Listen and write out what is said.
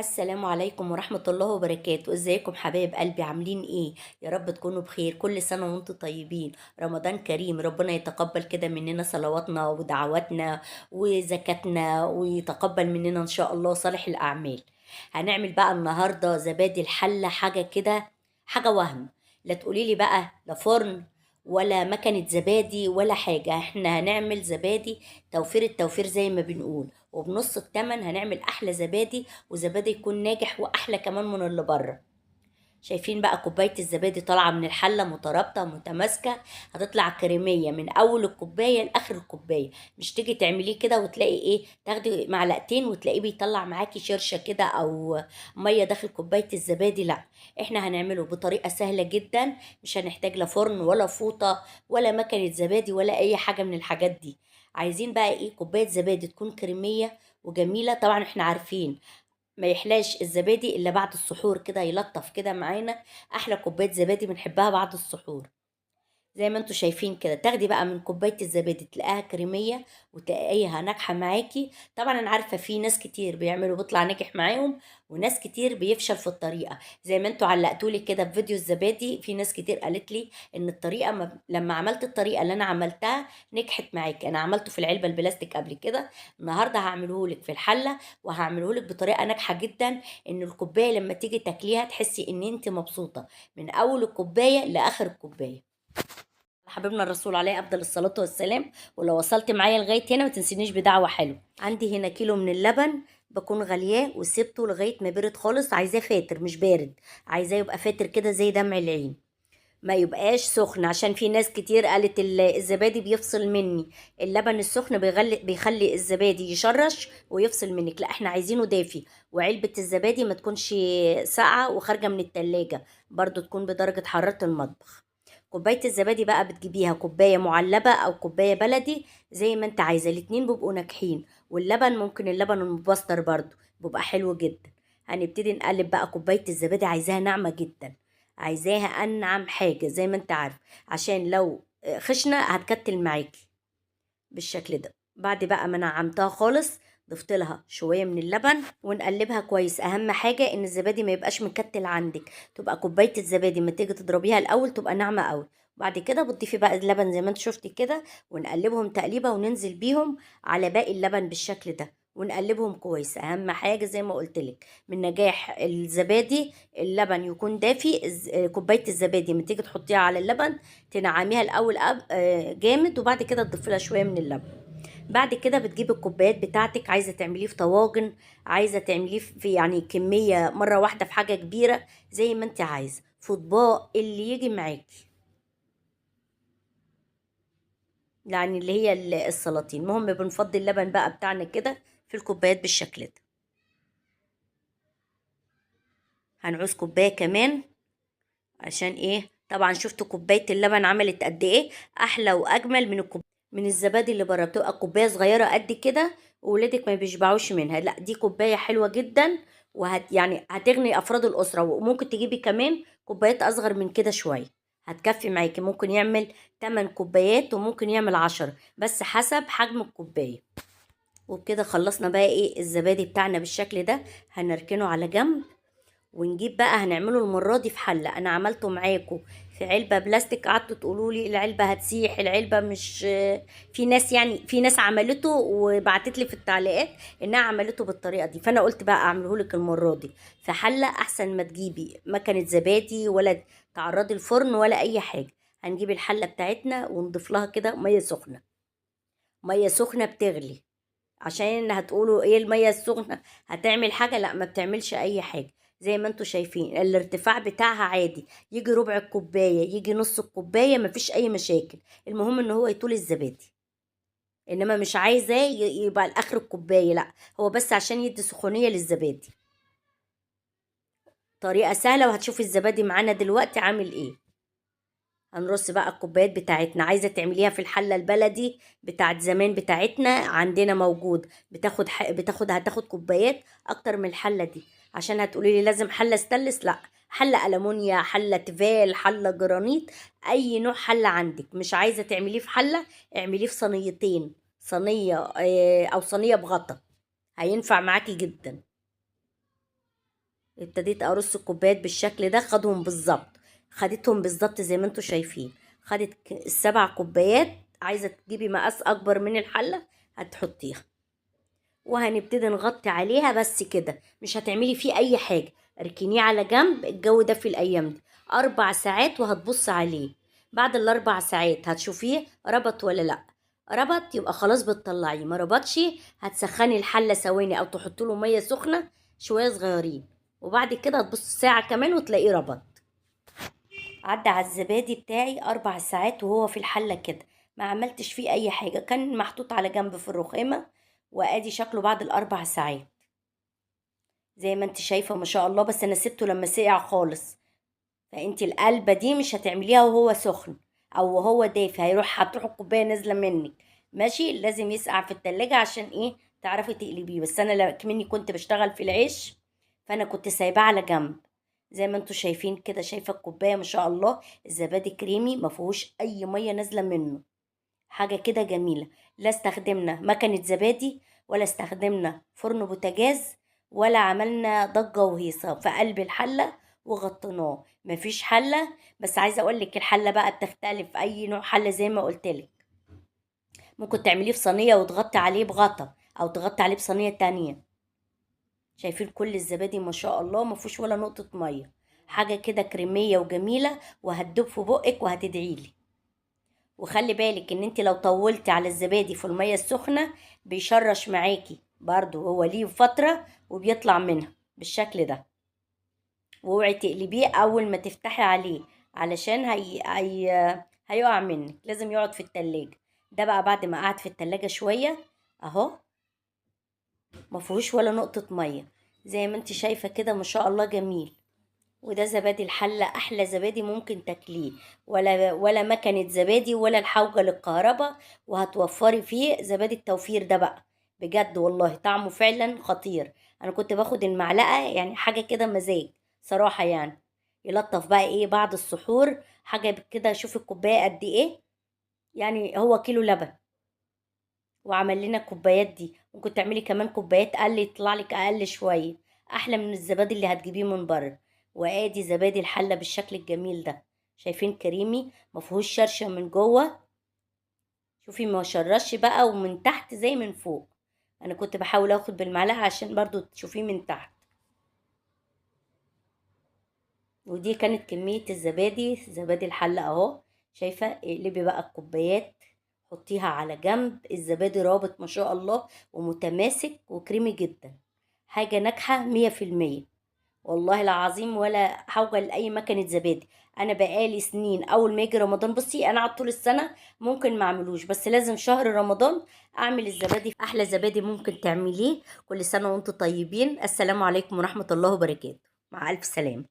السلام عليكم ورحمة الله وبركاته. ازيكم حبايب قلبي؟ عاملين ايه؟ يا رب تكونوا بخير. كل سنة وانتم طيبين. رمضان كريم، ربنا يتقبل كده مننا صلواتنا ودعواتنا وزكاتنا، ويتقبل مننا ان شاء الله صالح الأعمال. هنعمل بقى النهاردة زبادي الحلة، حاجة كده، حاجة وهم. لا تقوليلي بقى لا فرن ولا مكنة زبادي ولا حاجة، احنا هنعمل زبادي توفير التوفير زي ما بنقول، وبنص التمن هنعمل احلى زبادي، وزبادي يكون ناجح واحلى كمان من اللي بره. شايفين بقى كوبايه الزبادي طالعه من الحله مترابطه متماسكه، هتطلع كريميه من اول الكوبايه لاخر الكوبايه. مش تيجي تعمليه كده وتلاقي ايه، تاخدي معلقتين وتلاقيه بيطلع معاكي شرشه كده او ميه داخل كوبايه الزبادي. لا، احنا هنعمله بطريقه سهله جدا. مش هنحتاج لا فرن ولا فوطه ولا مكنه زبادي ولا اي حاجه من الحاجات دي. عايزين بقى ايه؟ كوبايه زبادي تكون كريميه وجميله. طبعا احنا عارفين ما يحلاش الزبادي الا بعد السحور كده، يلطف كده معانا. احلى كوبايه زبادي بنحبها بعد السحور. زي ما انتوا شايفين كده، تاخدي بقى من كوبايه الزبادي تلاقيها كريميه وتلاقيها ناجحه معاكي. طبعا انا عارفه في ناس كتير بيعملوا بيطلع ناجح معاهم، وناس كتير بيفشل في الطريقه. زي ما انتوا علقتولي كده في فيديو الزبادي، في ناس كتير قالت لي ان الطريقه لما عملت الطريقه اللي انا عملتها نجحت معاكي. انا عملته في العلبه البلاستيك قبل كده، النهارده هعمله لك في الحله، وهعمله لك بطريقه ناجحه جدا. ان الكوبايه لما تيجي تاكليها تحسي ان انت مبسوطه من اول الكوبايه لاخر الكوبايه. حبيبنا الرسول عليه افضل الصلاه والسلام. ولو وصلت معايا لغايه هنا ما تنسينيش بدعوه حلوه. عندي هنا كيلو من اللبن، بكون غلياه وسبته لغايه ما برد خالص. عايزاه فاتر مش بارد، عايزاه يبقى فاتر كده زي دمع العين، ما يبقاش سخن. عشان في ناس كتير قالت الزبادي بيفصل مني. اللبن السخن بيخلي الزبادي يشرش ويفصل منك. لا، احنا عايزينه دافي. وعلبة الزبادي ما تكونش ساقعة وخارجة من التلاجة، برضو تكون بدرجة حرارة المطبخ. كوباية الزبادي بقى بتجيبيها كوباية معلبة أو كوباية بلدي زي ما انت عايزة، الاتنين بيبقوا ناجحين. واللبن ممكن اللبن المبستر برضو بيبقى حلو جدا. هنبتدي نقلب بقى. كوباية الزبادي عايزاها ناعمة جدا، عايزاها أنعم حاجة زي ما انت عارف، عشان لو خشنة هتكتل معاكي بالشكل ده. بعد بقى ما نعمتها خالص، ضفت لها شويه من اللبن ونقلبها كويس. اهم حاجه ان الزبادي ما يبقاش مكتل عندك، تبقى كوبايه الزبادي ما تيجي تضربيها الاول تبقى ناعمه قوي. بعد كده بتضيفي بقى اللبن زي ما انت شفتي كده، ونقلبهم تقليبه وننزل بيهم على باقي اللبن بالشكل ده، ونقلبهم كويس. اهم حاجه زي ما قلت لك من نجاح الزبادي اللبن يكون دافي. كوبايه الزبادي لما تيجي تحطيها على اللبن تنعميها الاول جامد، وبعد كده تضيفي لها شويه من اللبن. بعد كده بتجيبي الكوبايات بتاعتك، عايزه تعمليه في طواجن، عايزه تعمليه في يعني كميه مره واحده في حاجه كبيره، زي ما انت عايزه، في اطباق اللي يجي معاكي، يعني اللي هي السلاطين. المهم بنفضي اللبن بقى بتاعنا كده في الكوبايات بالشكل ده. هنعوز كوبايه كمان. عشان ايه؟ طبعا شفتوا كوبايه اللبن عملت قد ايه، احلى واجمل من من الزبادي اللي بره. بتبقى كوبايه صغيره قد كده وولادك ما بيشبعوش منها. لا، دي كوبايه حلوه جدا، يعني هتغني افراد الاسره. وممكن تجيبي كمان كوبايات اصغر من كده شويه، هتكفي معاكي. ممكن يعمل 8 كوبايات وممكن يعمل 10، بس حسب حجم الكوبايه. وبكده خلصنا بقى ايه الزبادي بتاعنا بالشكل ده. هنركنه على جنب، ونجيب بقى هنعمله المرة دي في حلة. انا عملته معاكم في علبة بلاستيك، قعدتوا تقولوا لي العلبة هتسيح، العلبة مش. في ناس يعني في ناس عملته وبعتت لي في التعليقات انها عملته بالطريقة دي، فانا قلت بقى اعمله لك المرة دي في حلة احسن ما تجيبي مكنة زبادي ولا تعرضي الفرن ولا اي حاجة. هنجيب الحلة بتاعتنا ونضيف لها كده مية سخنة، مية سخنة بتغلي. عشان هتقولوا ايه المية السخنة هتعمل حاجة؟ لا، ما بتعملش اي حاجة. زي ما انتوا شايفين الارتفاع بتاعها عادي، يجي ربع الكوباية يجي نص الكوباية، مفيش اي مشاكل. المهم ان هو يطول الزبادي، انما مش عايزاه يبقى لاخر الكوباية، لا، هو بس عشان يدي سخونية للزبادي. طريقة سهلة، وهتشوفي الزبادي معانا دلوقتي عامل ايه. هنرص بقى الكوبايات بتاعتنا. عايزه تعمليها في الحله البلدي بتاعت زمان بتاعتنا، عندنا موجود. هتاخد كوبايات اكتر من الحله دي. عشان هتقولي لي لازم حله ستانلس، لا، حله ألمونيا، حله تيفال، حله جرانيت، اي نوع حله عندك. مش عايزه تعمليه في حله، اعمليه في صينيتين، صينيه او صينيه بغطا، هينفع معاكي جدا. ابتديت ارص الكوبايات بالشكل ده، خدتهم بالظبط زي ما انتوا شايفين. خدت ال7 كوبايات. عايزه تجيبي مقاس اكبر من الحله هتحطيها، وهنبتدي نغطي عليها بس كده، مش هتعملي فيه اي حاجه. اركنيه على جنب. الجو ده في الايام دي 4 ساعات وهتبص عليه. بعد ال4 ساعات هتشوفيه ربط ولا لا. ربط يبقى خلاص بتطلعيه، ما ربطش هتسخني الحله ثواني او تحطي له ميه سخنه شويه صغيرين، وبعد كده هتبص ساعه كمان وتلاقيه ربط. عدى على الزبادي بتاعي 4 ساعات وهو في الحلة كده، ما عملتش فيه أي حاجة، كان محطوط على جنب في الرخامة. وأدي شكله بعد ال4 ساعات زي ما انت شايفة ما شاء الله. بس أنا سبته لما سقع خالص، فانت القلبة دي مش هتعمليها وهو سخن أو وهو دافي، هتروح الكوباية نازلة منك. ماشي، لازم يسقع في التلاجة عشان ايه تعرفي تقلبيه. بس أنا كمني كنت بشتغل في العيش، فأنا كنت سايباه على جنب. زي ما انتوا شايفين كده، شايفه الكوبايه ما شاء الله، الزبادي كريمي ما فيهوش اي ميه نازله منه. حاجه كده جميله. لا استخدمنا مكنه زبادي، ولا استخدمنا فرن بوتاجاز، ولا عملنا ضجه وهيصه في قلب الحله وغطيناه. مفيش حله. بس عايزه اقول لك الحله بقى بتختلف، اي نوع حله زي ما قلت لك. ممكن تعمليه في صينيه وتغطي عليه بغطا، او تغطي عليه بصينيه تانية. شايفين كل الزبادي ما شاء الله ما فيهوش ولا نقطة مية. حاجة كده كريمية وجميلة، وهتدوب في بقك وهتدعيلي. وخلي بالك ان انت لو طولتي على الزبادي في المية السخنة بيشرش معاكي برضو، هو ليه فترة وبيطلع منها بالشكل ده. واوعي تقلبيه اول ما تفتحي عليه، علشان هيقع منك. لازم يقعد في التلاجة. ده بقى بعد ما قعد في التلاجة شوية اهو، ما فيهوش ولا نقطة مية. زي ما انت شايفة كده ما شاء الله جميل. وده زبادي الحلة، أحلى زبادي ممكن تاكليه. ولا مكنة زبادي ولا الحوجة للكهرباء. وهتوفري فيه زبادي التوفير ده بقى. بجد والله طعمه فعلا خطير. أنا كنت باخد المعلقة يعني حاجة كده مزاج صراحة يعني. يلطف بقى ايه بعد السحور حاجة كده. شوف الكوباية قد ايه، يعني هو كيلو لبن. وعمل لنا الكوبايات دي. ممكن تعملي كمان كوبايات اقل يطلع لك اقل شويه، احلى من الزبادي اللي هتجيبيه من بره. وادي زبادي الحله بالشكل الجميل ده. شايفين كريمي ما فيهوش شرشه من جوه. شوفي ما شرش بقى، ومن تحت زي من فوق. انا كنت بحاول اخد بالمعلقه عشان برضو تشوفيه من تحت. ودي كانت كميه الزبادي، زبادي الحله اهو. شايفه؟ اقلبي بقى الكوبايات، حطيها على جنب. الزبادي رابط ما شاء الله ومتماسك وكريمي جدا. حاجة ناجحة 100%. والله العظيم ولا حوجة لأي مكنة زبادي. أنا بقالي سنين أول ما يجي رمضان، بصي أنا على طول السنة ممكن ما أعملوش، بس لازم شهر رمضان أعمل الزبادي. أحلى زبادي ممكن تعمليه. كل سنة وأنتم طيبين. السلام عليكم ورحمة الله وبركاته. مع ألف سلامة.